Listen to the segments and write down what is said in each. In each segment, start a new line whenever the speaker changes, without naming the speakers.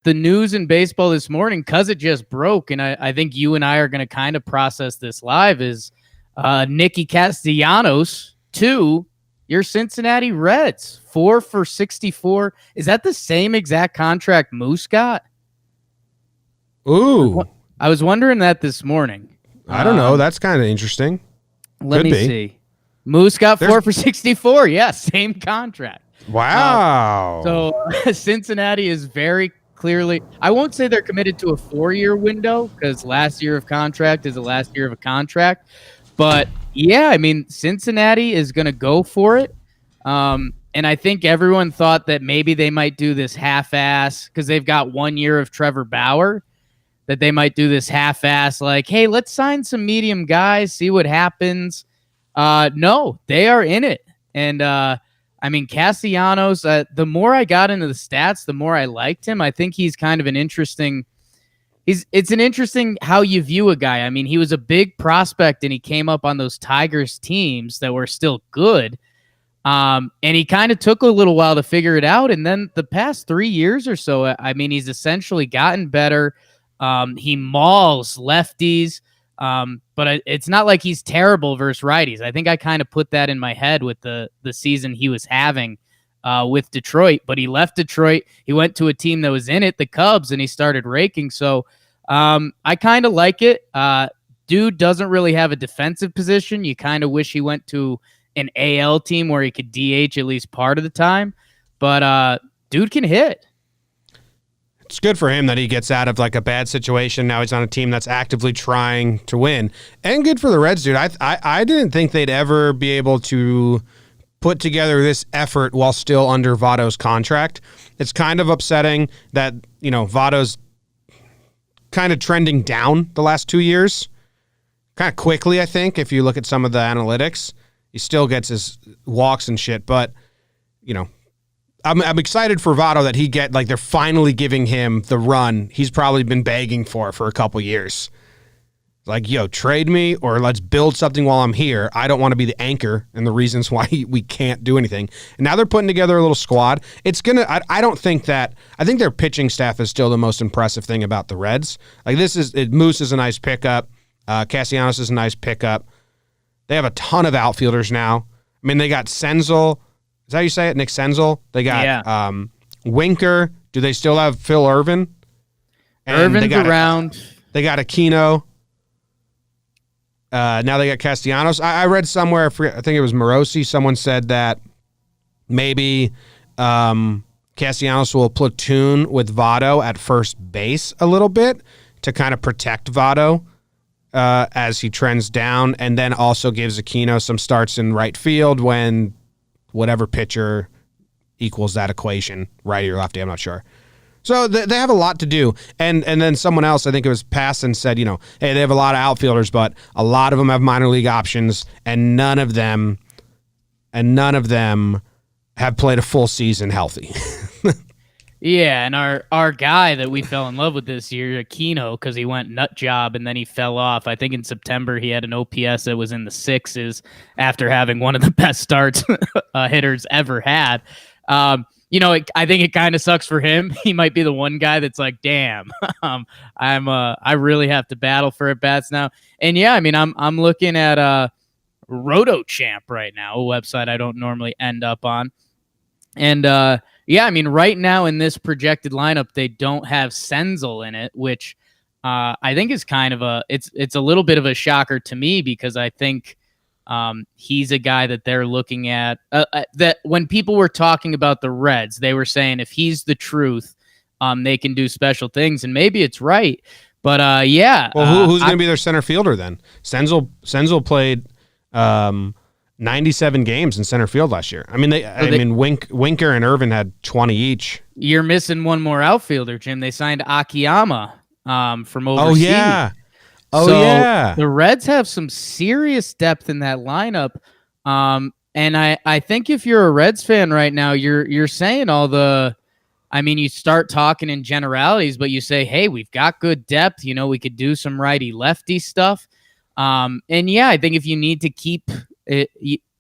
the news in baseball this morning, because it just broke, and I think you and I are going to kind of process this live, is Nicky Castellanos to your Cincinnati Reds, 4 for $64. Is that the same exact contract Moose got?
Ooh.
I was wondering that this morning.
I don't know. That's kind of interesting.
Let me see. Moose got 4 for $64. Yeah, same contract.
Wow.
So Cincinnati is very clearly, I won't say they're committed to a 4-year window, because last year of contract is the last year of a contract. But yeah, I mean, Cincinnati is going to go for it. And I think everyone thought that maybe they might do this half-ass, because they've got 1 year of Trevor Bauer, that they might do this half-ass, like, hey, let's sign some medium guys, see what happens. No, they are in it. And I mean, Castellanos, the more I got into the stats, the more I liked him. I think he's kind of an interesting – it's an interesting how you view a guy. I mean, he was a big prospect, and he came up on those Tigers teams that were still good. And he kind of took a little while to figure it out. And then the past 3 years or so, I mean, he's essentially gotten better. He mauls lefties. But it's not like he's terrible versus righties. I think I kind of put that in my head with the season he was having with Detroit. But he left Detroit. He went to a team that was in it, the Cubs, and he started raking. So I kind of like it. Dude doesn't really have a defensive position. You kind of wish he went to an AL team where he could DH at least part of the time. But dude can hit.
It's good for him that he gets out of like a bad situation. Now he's on a team that's actively trying to win. And good for the Reds, dude. I didn't think they'd ever be able to put together this effort while still under Votto's contract. It's kind of upsetting that, you know, Votto's kind of trending down the last 2 years. Kind of quickly, I think, if you look at some of the analytics. He still gets his walks and shit, but, you know, I'm excited for Votto that they're finally giving him the run he's probably been begging for a couple years. Like, yo, trade me or let's build something while I'm here. I don't want to be the anchor and the reasons why we can't do anything. And now they're putting together a little squad. It's going to, I don't think that, I think their pitching staff is still the most impressive thing about the Reds. Like Moose is a nice pickup. Castellanos is a nice pickup. They have a ton of outfielders now. I mean, they got Senzel. Is that how you say it? Nick Senzel. They got Winker. Do they still have Phil Irvin?
Irvin's around.
They got Aquino. Now they got Castellanos. I read somewhere, I think it was Morosi, someone said that maybe Castellanos will platoon with Votto at first base a little bit to kind of protect Votto as he trends down, and then also gives Aquino some starts in right field when whatever pitcher equals that equation, righty or lefty, I'm not sure. So they have a lot to do. And then someone else, I think it was Passon, said, you know, hey, they have a lot of outfielders, but a lot of them have minor league options, and none of them have played a full season healthy.
Yeah, and our guy that we fell in love with this year, Aquino, because he went nut job and then he fell off. I think in September he had an OPS that was in the 6s after having one of the best starts hitters ever had. You know, I think it kind of sucks for him. He might be the one guy that's like, damn, I really have to battle for at bats now. And yeah, I mean, I'm looking at RotoChamp right now, a website I don't normally end up on, and yeah, I mean, right now in this projected lineup, they don't have Senzel in it, which I think is kind of it's a little bit of a shocker to me, because I think he's a guy that they're looking at, that when people were talking about the Reds, they were saying if he's the truth, they can do special things, and maybe it's right. But yeah.
Well, who's going to be their center fielder then? Senzel played 97 games in center field last year. I mean, Winker and Irvin had 20 each.
You're missing one more outfielder, Jim. They signed Akiyama from overseas.
Oh, yeah.
The Reds have some serious depth in that lineup. And I think if you're a Reds fan right now, you're saying all the, I mean, you start talking in generalities, but you say, hey, we've got good depth. You know, we could do some righty-lefty stuff. And yeah, I think if you need to keep it,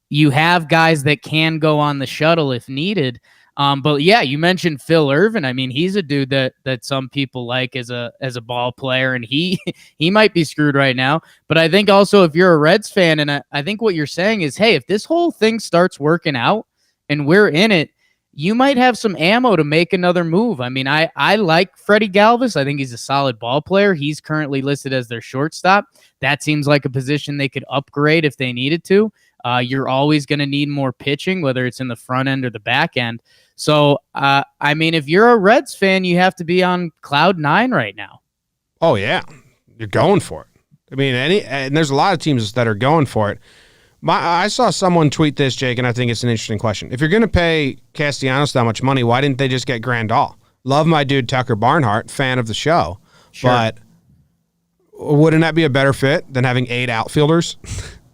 you have guys that can go on the shuttle if needed. But yeah, you mentioned Phil Irvin. I mean, he's a dude that some people like as a ball player, and he he might be screwed right now. But I think also if you're a Reds fan, and I think what you're saying is, hey, if this whole thing starts working out and we're in it, you might have some ammo to make another move. I mean, I like Freddie Galvis. I think he's a solid ball player. He's currently listed as their shortstop. That seems like a position they could upgrade if they needed to. You're always going to need more pitching, whether it's in the front end or the back end. So, I mean, if you're a Reds fan, you have to be on cloud nine right now.
Oh, yeah. You're going for it. I mean, and there's a lot of teams that are going for it. I saw someone tweet this, Jake, and I think it's an interesting question. If you're going to pay Castellanos that much money, why didn't they just get Grandal? Love my dude Tucker Barnhart, fan of the show. Sure. But wouldn't that be a better fit than having 8 outfielders?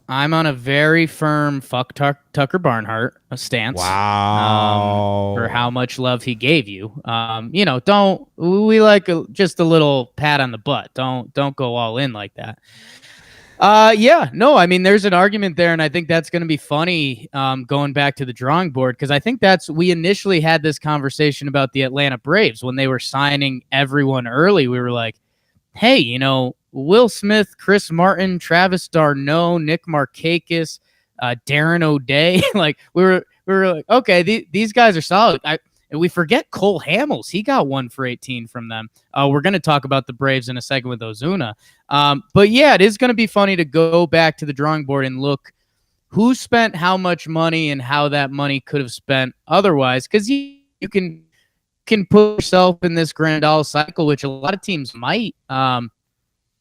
I'm on a very firm fuck Tucker Barnhart stance.
Wow.
For how much love he gave you. Don't we like just a little pat on the butt. Don't go all in like that. Yeah, no, I mean, there's an argument there, and I think that's going to be funny going back to the drawing board, because I think we initially had this conversation about the Atlanta Braves when they were signing everyone early. We were like, hey, Will Smith, Chris Martin, Travis d'Arnaud, Nick Markakis, Darren O'Day. Like we were like, okay, these guys are solid. And we forget Cole Hamels. He got 1 for 18 from them. We're going to talk about the Braves in a second with Ozuna. But yeah, it is going to be funny to go back to the drawing board and look who spent how much money and how that money could have spent otherwise. Because you can put yourself in this Grandal cycle, which a lot of teams might.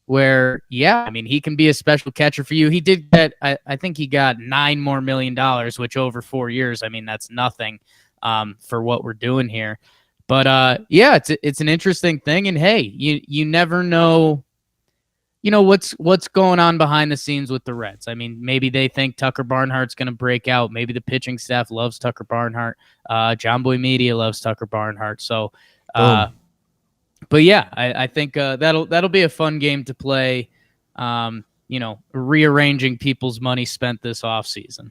Where, yeah, I mean, he can be a special catcher for you. He did get, I think he got $9 more million, which over 4 years, I mean, that's nothing for what we're doing here. But yeah, it's an interesting thing. And hey, you never know, what's going on behind the scenes with the Reds. I mean, maybe they think Tucker Barnhart's going to break out. Maybe the pitching staff loves Tucker Barnhart. JOMBOY Media loves Tucker Barnhart. So, but yeah, I think that'll be a fun game to play. Rearranging people's money spent this offseason.